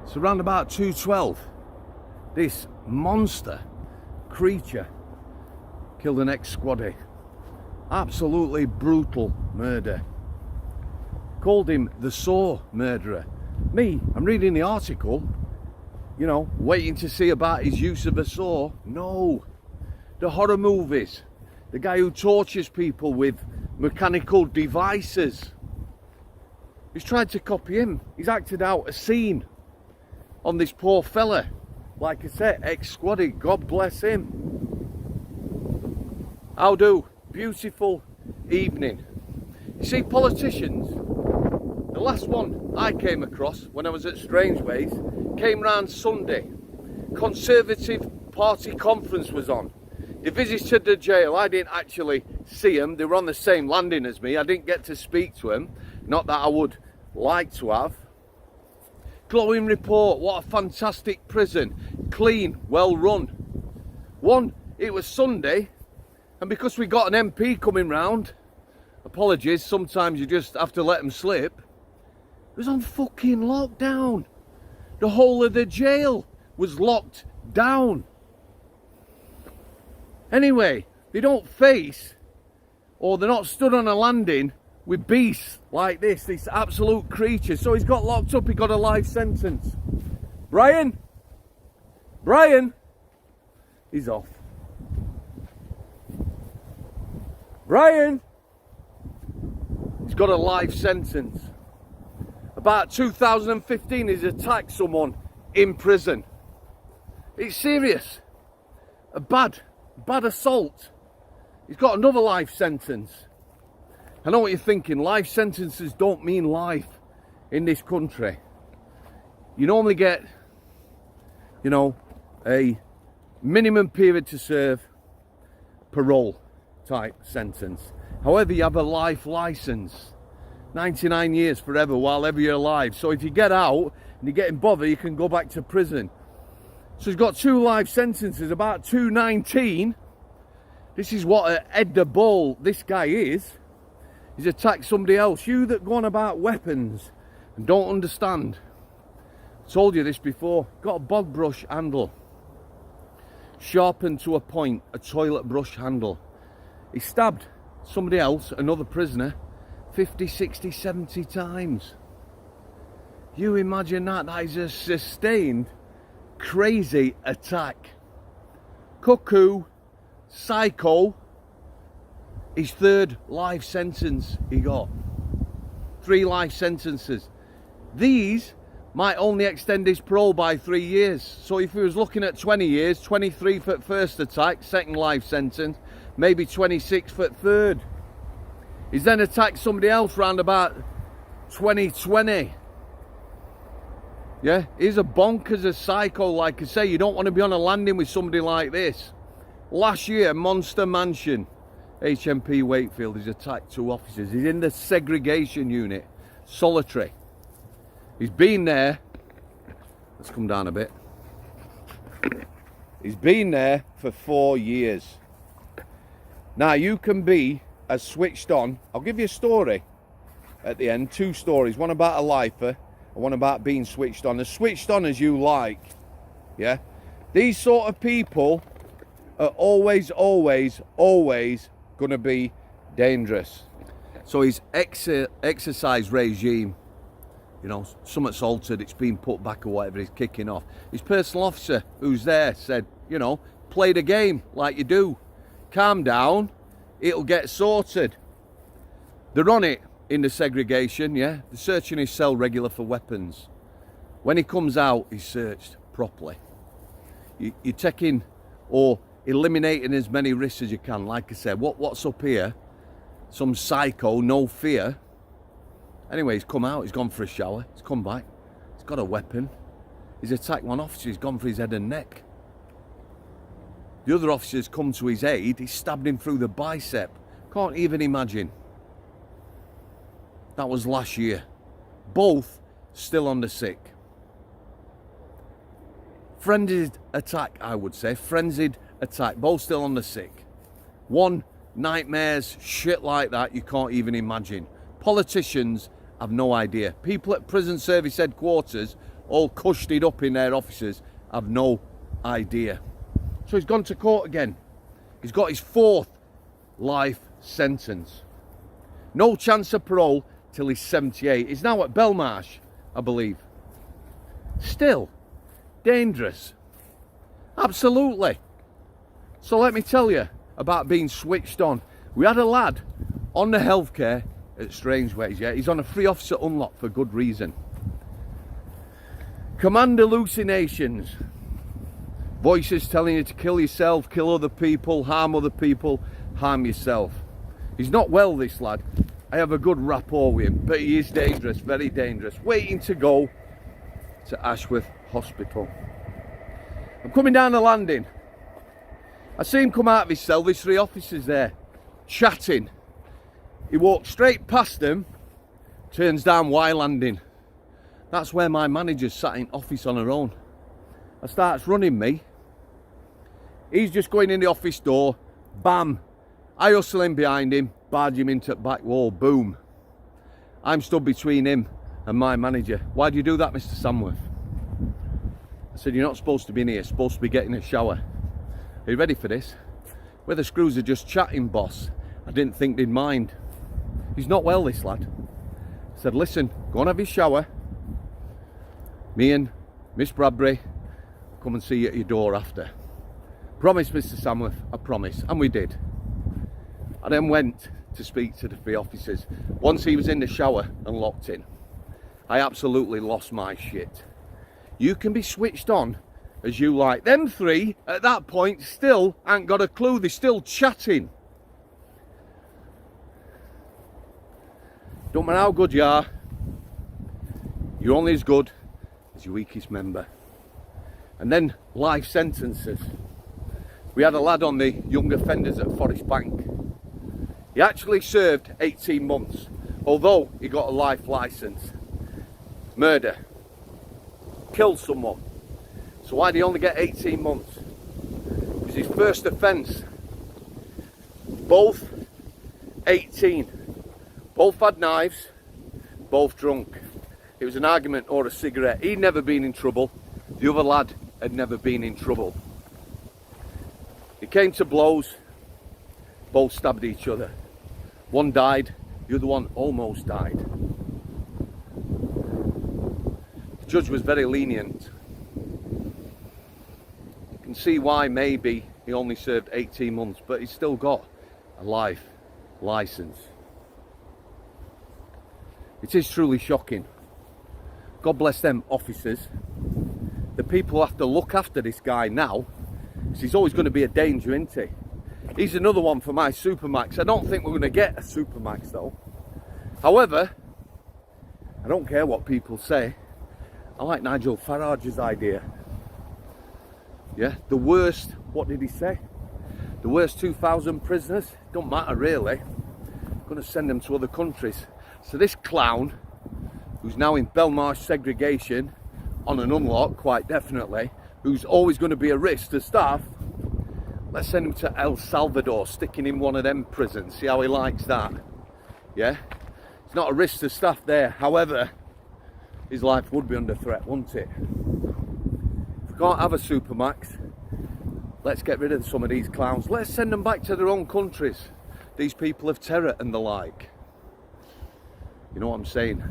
So around about 2:12, this monster creature killed an ex-squaddy. Absolutely brutal murder. Called him the Saw murderer. Me, I'm reading the article, you know, waiting to see about his use of a saw. No. The horror movies. The guy who tortures people with mechanical devices. He's tried to copy him. He's acted out a scene on this poor fella. Like I said, ex-squaddy, God bless him. How do? Beautiful evening. You see, politicians, the last one I came across when I was at Strangeways came round Sunday. Conservative Party conference was on. They visited the jail. I didn't actually see them. They were on the same landing as me. I didn't get to speak to them. Not that I would like to have. Glowing report. What a fantastic prison. Clean, well run. It was Sunday, and because we got an MP coming round, apologies, sometimes you just have to let them slip. It was on fucking lockdown. The whole of the jail was locked down. Anyway, they don't face, or they're not stood on a landing with beasts like this absolute creature. So he's got locked up, he got a life sentence. Brian? He's off. Brian? He's got a life sentence. About 2015, he's attacked someone in prison. It's serious. A bad assault. He's got another life sentence. I know what you're thinking. Life sentences don't mean life in this country. You normally get, you know, a minimum period to serve, parole type sentence. However, you have a life license. 99 years forever while ever you're alive. So if you get out and you're getting bothered, you can go back to prison. So he's got 2 life sentences. About 219. This is what a Ed the Bull this guy is. He's attacked somebody else. You that go on about weapons and don't understand. I told you this before. Got a bog brush handle. Sharpened to a point. A toilet brush handle. He stabbed somebody else, another prisoner, 50, 60, 70 times. You imagine that? That is a sustained, crazy attack. Cuckoo, psycho. His 3rd life sentence he got. 3 life sentences. These might only extend his parole by 3 years. So if he was looking at 20 years, 23 for first attack, 2nd life sentence, maybe 26 for 3rd. He's then attacked somebody else round about 2020. Yeah, he's a bonkers, a psycho. Like I say, you don't want to be on a landing with somebody like this. Last year, Monster Mansion, HMP Wakefield, he's attacked 2 officers. He's in the segregation unit, solitary. He's been there. Let's come down a bit. He's been there for 4 years. Now, you can be as switched on. I'll give you a story at the end. 2 stories. One about a lifer and one about being switched on. As switched on as you like. Yeah? These sort of people are always going to be dangerous. So his exercise regime, you know, something's altered. It's been put back or whatever. He's kicking off. His personal officer who's there said, you know, play the game like you do. Calm down, it'll get sorted. They're on it in the segregation, yeah? They're searching his cell regular for weapons. When he comes out, he's searched properly. You're taking or eliminating as many risks as you can. Like I said, what's up here? Some psycho, no fear. Anyway, he's come out, he's gone for a shower, he's come back, he's got a weapon. He's attacked one officer, he's gone for his head and neck. The other officers come to his aid, he stabbed him through the bicep. Can't even imagine. That was last year. Both still on the sick. Frenzied attack, I would say. Frenzied attack. Both still on the sick. One, nightmares, shit like that you can't even imagine. Politicians have no idea. People at prison service headquarters all cushed up in their offices, have no idea. So he's gone to court again. He's got his 4th life sentence. No chance of parole till he's 78. He's now at Belmarsh, I believe. Still dangerous. Absolutely. So let me tell you about being switched on. We had a lad on the healthcare at Strangeways, yeah? He's on a free officer unlock for good reason. Command hallucinations. Voices telling you to kill yourself, kill other people, harm yourself. He's not well, this lad. I have a good rapport with him, but he is dangerous, very dangerous. Waiting to go to Ashworth Hospital. I'm coming down the landing. I see him come out of his cell, there's 3 officers there, chatting. He walks straight past them, turns down Y landing. That's where my manager's sat in office on her own. I starts running me. He's just going in the office door, bam. I hustle in behind him, barge him into the back wall, boom. I'm stood between him and my manager. Why do you do that, Mr. Samworth? I said, you're not supposed to be in here, you're supposed to be getting a shower. Are you ready for this? Where the screws are just chatting, boss. I didn't think they'd mind. He's not well, this lad. I said, listen, go and have your shower. Me and Miss Bradbury come and see you at your door after. Promise, Mr. Samworth, I promise. And we did. I then went to speak to the 3 officers. Once he was in the shower and locked in, I absolutely lost my shit. You can be switched on as you like. Them 3 at that point still ain't got a clue. They're still chatting. Don't matter how good you are, you're only as good as your weakest member. And then life sentences. We had a lad on the young offenders at Forest Bank. He actually served 18 months, although he got a life licence. Murder. Killed someone. So why did he only get 18 months? Because his first offence. Both 18. Both had knives. Both drunk. It was an argument or a cigarette. He'd never been in trouble. The other lad had never been in trouble. It came to blows. Both stabbed each other. One died. The other one almost died. The judge was very lenient. You can see why maybe he only served 18 months, but he's still got a life licence. It is truly shocking. God bless them officers. The people have to look after this guy now, because he's always going to be a danger, isn't he? He's another one for my Supermax. I don't think we're going to get a Supermax though. However, I don't care what people say. I like Nigel Farage's idea. Yeah, the worst, what did he say? The worst 2,000 prisoners? Don't matter really. I'm going to send them to other countries. So this clown, who's now in Belmarsh segregation, on an unlock quite definitely, who's always going to be a risk to staff, let's send him to El Salvador, sticking in one of them prisons, see how he likes that. Yeah, it's not a risk to staff there. However, his life would be under threat, wouldn't it? If we can't have a Supermax, let's get rid of some of these clowns. Let's send them back to their own countries. These people of terror and the like. You know what I'm saying?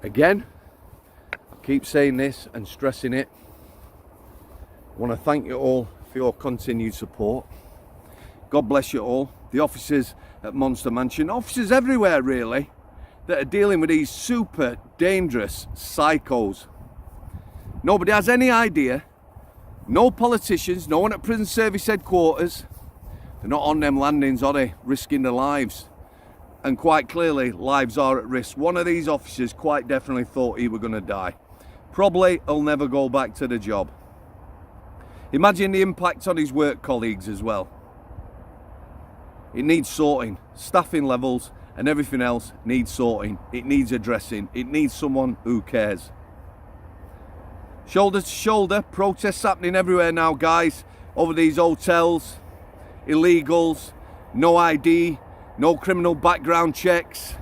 Again, I keep saying this and stressing it. I want to thank you all for your continued support. God bless you all. The officers at Monster Mansion, officers everywhere really, that are dealing with these super dangerous psychos. Nobody has any idea. No politicians, no one at prison service headquarters. They're not on them landings, are they? Risking their lives. And quite clearly, lives are at risk. One of these officers quite definitely thought he was going to die. Probably he'll never go back to the job. Imagine the impact on his work colleagues as well. It needs sorting. Staffing levels and everything else needs sorting. It needs addressing. It needs someone who cares. Shoulder to shoulder, protests happening everywhere now, guys, over these hotels, illegals, no ID, no criminal background checks.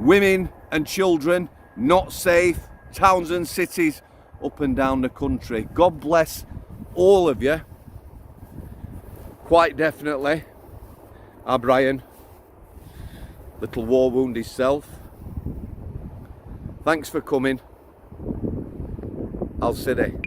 women and children not safe, towns and cities up and down the country. God bless all of you. Quite definitely. Our Brian, little war wound himself. Thanks for coming. Al City.